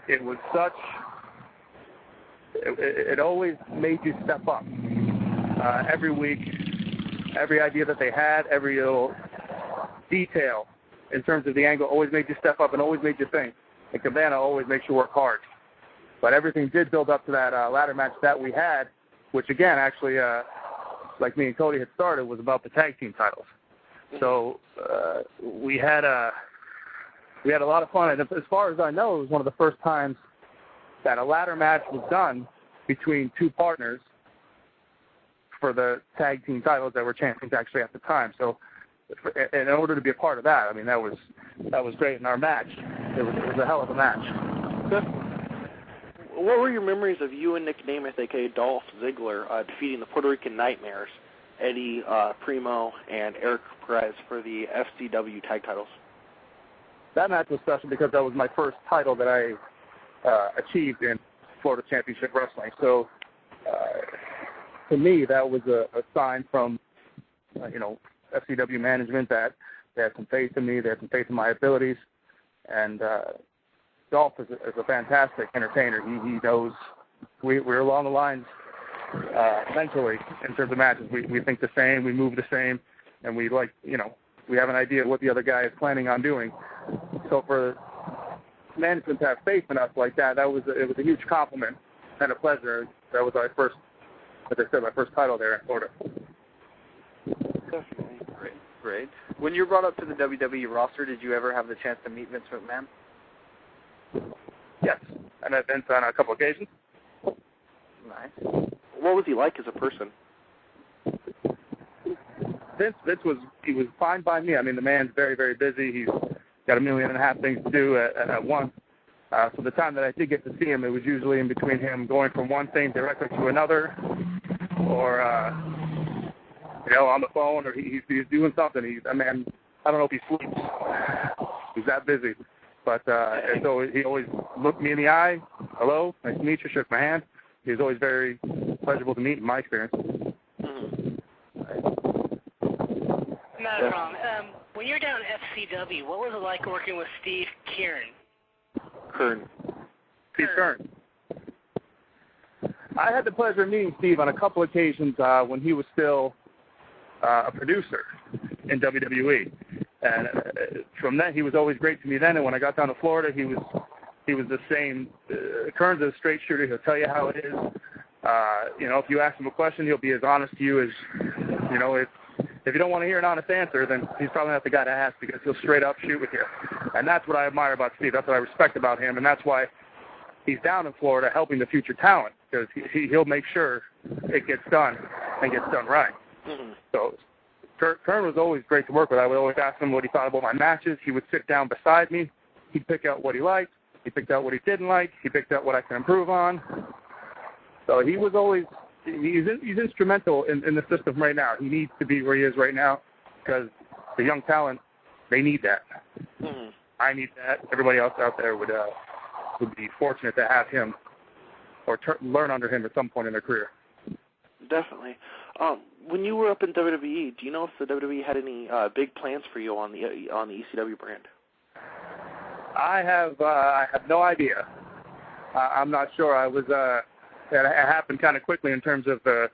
it was such. It always made you step up. Every week, every idea that they had, every little detail in terms of the angle always made you step up and always made you think. And Cabana always makes you work hard. But everything did build up to that ladder match that we had, which again, actually, like me and Cody had started, was about the tag team titles. So we had a lot of fun. And as far as I know, it was one of the first times that a ladder match was done between two partners for the tag team titles that were champions actually at the time. So in order to be a part of that, I mean, that was great in our match. It was a hell of a match. What were your memories of you and Nick Namath, a.k.a. Dolph Ziggler, defeating the Puerto Rican Nightmares, Eddie Primo and Eric Perez for the FCW tag titles? That match was special because that was my first title that I achieved in Florida Championship Wrestling. So to me, that was a sign from, FCW management that they had some faith in me, they had some faith in my abilities. And Dolph is a fantastic entertainer. He knows we're along the lines mentally in terms of matches. We think the same, we move the same, and we we have an idea of what the other guy is planning on doing. So for management to have faith in us like that, it was a huge compliment and a pleasure. That was our first, as I said, my first title there in Florida. Definitely. Great. When you were brought up to the WWE roster, did you ever have the chance to meet Vince McMahon? Yes, I met Vince on a couple occasions. Nice. What was he like as a person? Vince was fine by me. I mean, the man's very, very busy. He's got 1.5 million things to do at once. So the time that I did get to see him, it was usually in between him going from one thing directly to another, or on the phone, or he's doing something. I don't know if he sleeps. He's that busy. But so he always looked me in the eye. Hello, nice to meet you. Shook my hand. He was always very pleasurable to meet in my experience. Not a problem. When you're down at FCW, what was it like working with Steve Kern? Steve Kern. I had the pleasure of meeting Steve on a couple occasions when he was still a producer in WWE. And from then, he was always great to me then. And when I got down to Florida, he was the same. Kern's a straight shooter. He'll tell you how it is. If you ask him a question, he'll be as honest to you as, if you don't want to hear an honest answer, then he's probably not the guy to ask, because he'll straight up shoot with you. And that's what I admire about Steve. That's what I respect about him. And that's why he's down in Florida helping the future talent, because he'll make sure it gets done and gets done right. Mm-hmm. So Kern was always great to work with. I would always ask him what he thought about my matches. He would sit down beside me. He'd pick out what he liked. He picked out what he didn't like. He picked out what I can improve on. So he was always he's instrumental in the system right now. He needs to be where he is right now, because the young talent, they need that. Mm-hmm. I need that. Everybody else out there would be fortunate to have him or learn under him at some point in their career. Definitely. When you were up in WWE, do you know if the WWE had any big plans for you on the ECW brand? I have no idea. I'm not sure. It happened kind of quickly in terms of the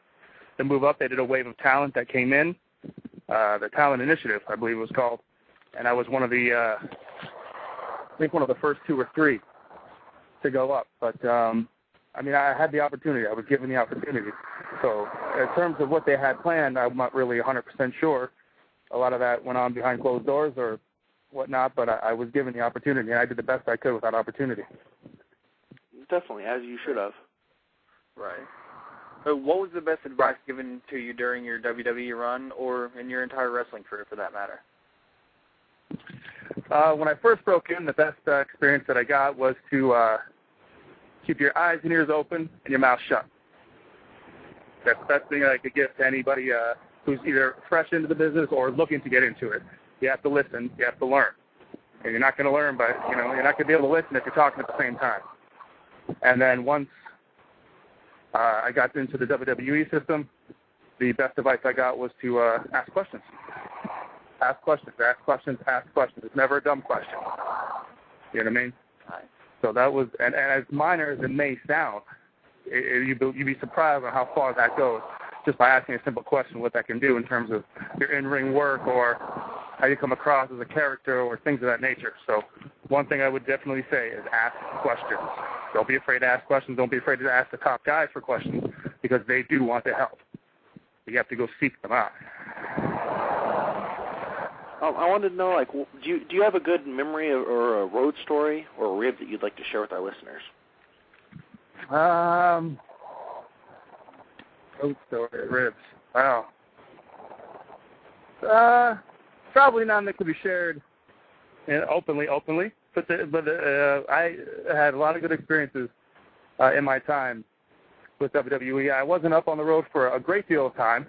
move up. They did a wave of talent that came in, the Talent Initiative, I believe it was called, and I was one of the, I think one of the first 2 or 3 to go up. But I had the opportunity. I was given the opportunity. So in terms of what they had planned, I'm not really 100% sure. A lot of that went on behind closed doors or whatnot, but I was given the opportunity, and I did the best I could with that opportunity. Definitely, as you should have. Right. So what was the best advice given to you during your WWE run, or in your entire wrestling career for that matter? When I first broke in, the best experience that I got was to keep your eyes and ears open and your mouth shut. That's the best thing that I could give to anybody who's either fresh into the business or looking to get into it. You have to listen. You have to learn. And you're not going to learn, but you're not going to be able to listen if you're talking at the same time. And then once I got into the WWE system, the best advice I got was to ask questions. Ask questions, ask questions, ask questions. It's never a dumb question. You know what I mean? Right. So that was, and as minor as it may sound, you'd be surprised on how far that goes just by asking a simple question, what that can do in terms of your in-ring work or how you come across as a character or things of that nature. So one thing I would definitely say is ask questions. Don't be afraid to ask questions. Don't be afraid to ask the top guys for questions because they do want to help. You have to go seek them out. I wanted to know, like, do you have a good memory or a road story or a rib that you'd like to share with our listeners? Road story, ribs. Wow. Probably none that could be shared openly. But I had a lot of good experiences in my time with WWE. I wasn't up on the road for a great deal of time.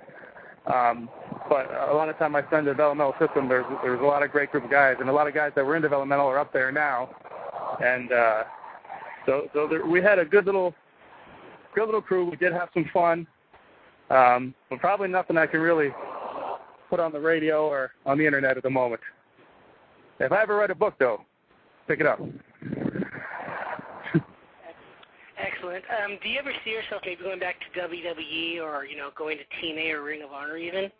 But a lot of time I spent in the developmental system. There's a lot of great group of guys, and a lot of guys that were in developmental are up there now. And we had a good little crew. We did have some fun, but probably nothing I can really put on the radio or on the internet at the moment. If I ever write a book, though, pick it up. Excellent. Do you ever see yourself maybe going back to WWE or, going to TNA or Ring of Honor even?